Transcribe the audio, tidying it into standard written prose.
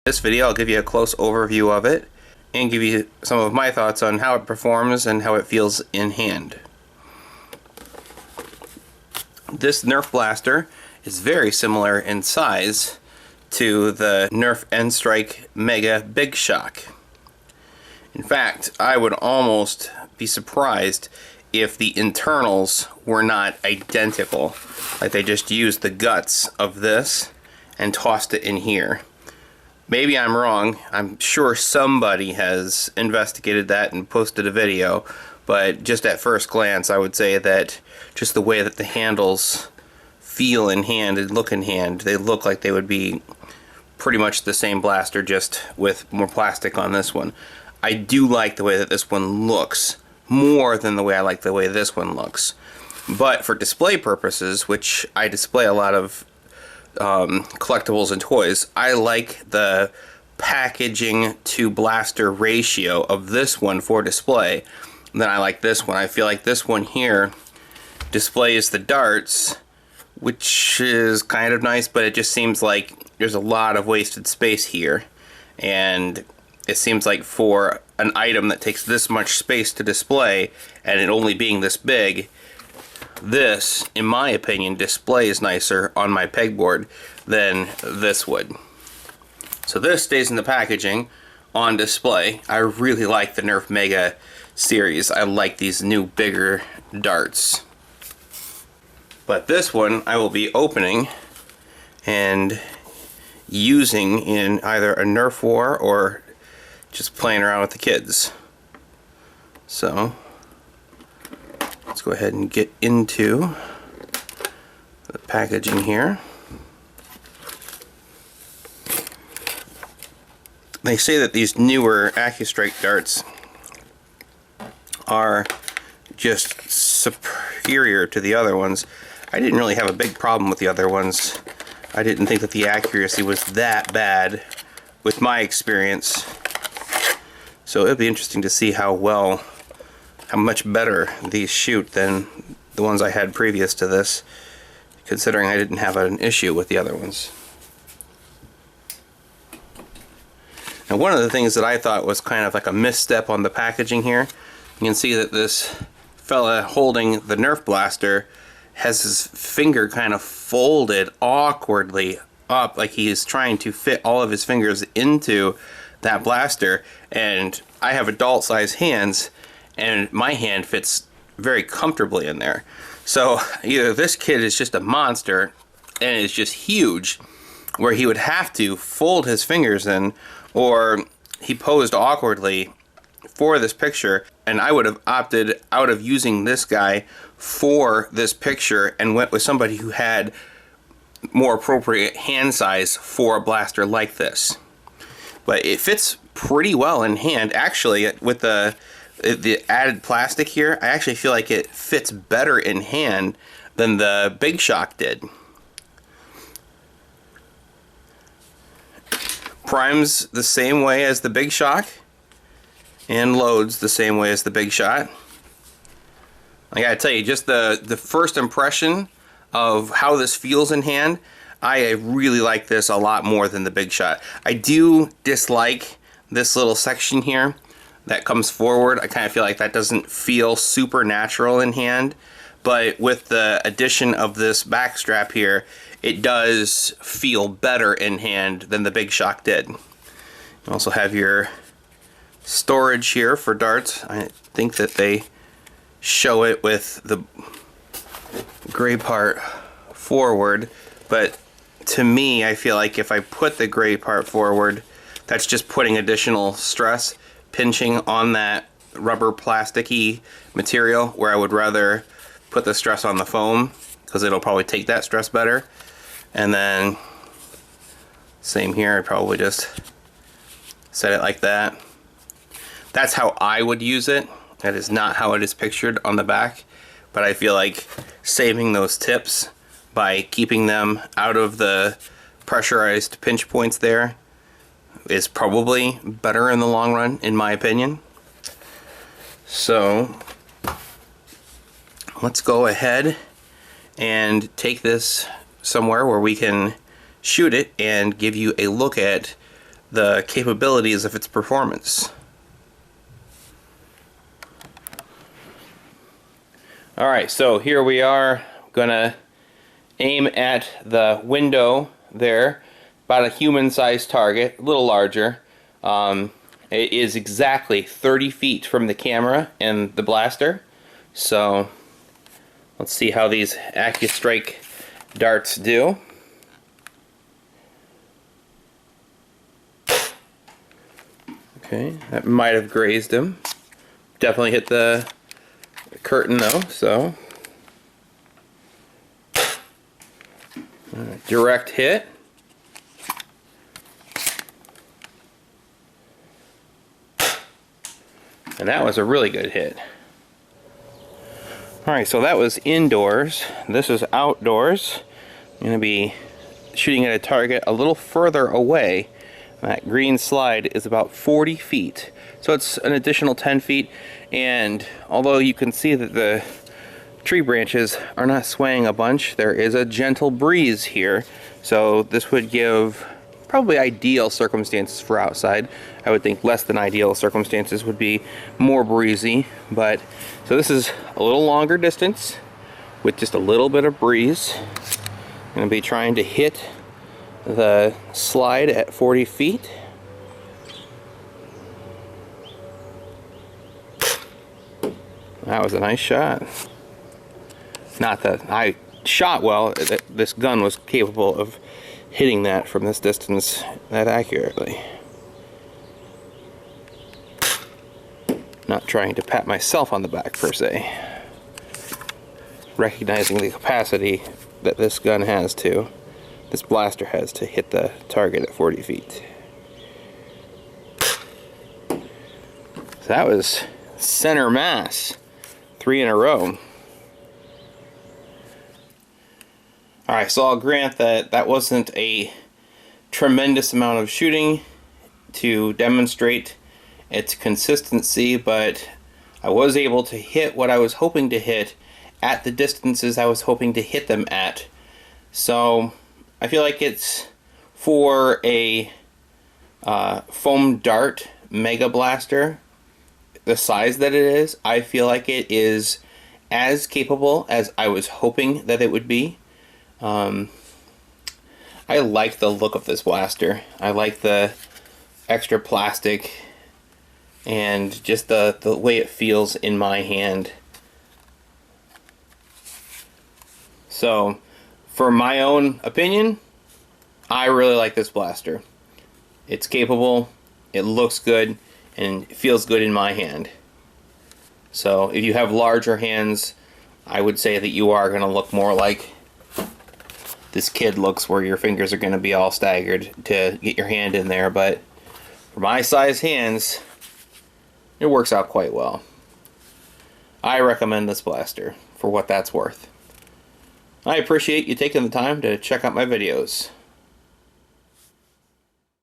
this video I'll give you a close overview of it and give you some of my thoughts on how it performs and how it feels in hand. This Nerf blaster is very similar in size to the Nerf N-Strike Mega Big Shock. In fact, I would almost be surprised if the internals were not identical, like they just used the guts of this and tossed it in here. Maybe I'm wrong. I'm sure somebody has investigated that and posted a video, but just at first glance I would say that just the way that the handles feel in hand and look in hand, they look like they would be pretty much the same blaster, just with more plastic on this one. I do like the way that this one looks more than the way I like the way this one looks. But for display purposes, which I display a lot of collectibles and toys, I like the packaging to blaster ratio of this one for display. Then I like this one. I feel like this one here displays the darts, which is kind of nice, but it just seems like there's a lot of wasted space here. And it seems like for an item that takes this much space to display, and it only being this big, this, in my opinion, displays nicer on my pegboard than this would. So this stays in the packaging on display. I really like the Nerf Mega series. I like these new bigger darts. But this one I will be opening and using in either a Nerf war or just playing around with the kids. So let's go ahead and get into the packaging here. They say that these newer AccuStrike darts are just superior to the other ones. I didn't really have a big problem with the other ones. I didn't think that the accuracy was that bad with my experience. So it'll be interesting to see how much better these shoot than the ones I had previous to this, considering I didn't have an issue with the other ones. Now, one of the things that I thought was kind of like a misstep on the packaging here, you can see that this fella holding the Nerf blaster has his finger kind of folded awkwardly up, like he's trying to fit all of his fingers into that blaster. And I have adult size hands, and my hand fits very comfortably in there. So either this kid is just a monster and is just huge, where he would have to fold his fingers in, or he posed awkwardly for this picture, and I would have opted out of using this guy for this picture and went with somebody who had more appropriate hand size for a blaster like this. But it fits pretty well in hand. Actually, with the added plastic here, I actually feel like it fits better in hand than the Big Shock did. Primes the same way as the Big Shock and loads the same way as the Big Shot. I gotta tell you, just the first impression of how this feels in hand, I really like this a lot more than the Big Shot. I do dislike this little section here that comes forward. I kind of feel like that doesn't feel super natural in hand, but with the addition of this back strap here, it does feel better in hand than the Big Shock did. You also have your storage here for darts. I think that they show it with the gray part forward, but to me, I feel like if I put the gray part forward, that's just putting additional stress, pinching on that rubber plasticky material, where I would rather put the stress on the foam, because it'll probably take that stress better. And then same here, I probably just set it like that. That's how I would use it. That is not how it is pictured on the back, but I feel like saving those tips by keeping them out of the pressurized pinch points there is probably better in the long run, in my opinion. So let's go ahead and take this somewhere where we can shoot it and give you a look at the capabilities of its performance. Alright, so here we are, gonna aim at the window there, about a human-sized target, a little larger. It is exactly 30 feet from the camera and the blaster. So let's see how these AccuStrike darts do. Okay, that might have grazed him. Definitely hit the curtain though, so. Direct hit. And that was a really good hit. Alright, so that was indoors. This is outdoors. I'm going to be shooting at a target a little further away. That green slide is about 40 feet. So it's an additional 10 feet. And although you can see that the tree branches are not swaying a bunch, there is a gentle breeze here. So this would give probably ideal circumstances for outside. I would think less than ideal circumstances would be more breezy, but so this is a little longer distance with just a little bit of breeze. I'm going to be trying to hit the slide at 40 feet. That was a nice shot. Not that I shot well, this gun was capable of hitting that from this distance that accurately. Not trying to pat myself on the back per se. Recognizing the capacity that this gun has to, this blaster has to hit the target at 40 feet. So that was center mass, 3 in a row. Alright, so I'll grant that that wasn't a tremendous amount of shooting to demonstrate its consistency, but I was able to hit what I was hoping to hit at the distances I was hoping to hit them at. So I feel like it's, for a foam dart Mega Blaster, the size that it is, I feel like it is as capable as I was hoping that it would be. I like the look of this blaster. I like the extra plastic and just the way it feels in my hand. So, for my own opinion, I really like this blaster. It's capable, it looks good, and it feels good in my hand. So, if you have larger hands, I would say that you are going to look more like this kid looks, where your fingers are going to be all staggered to get your hand in there, but for my size hands, it works out quite well. I recommend this blaster for what that's worth. I appreciate you taking the time to check out my videos.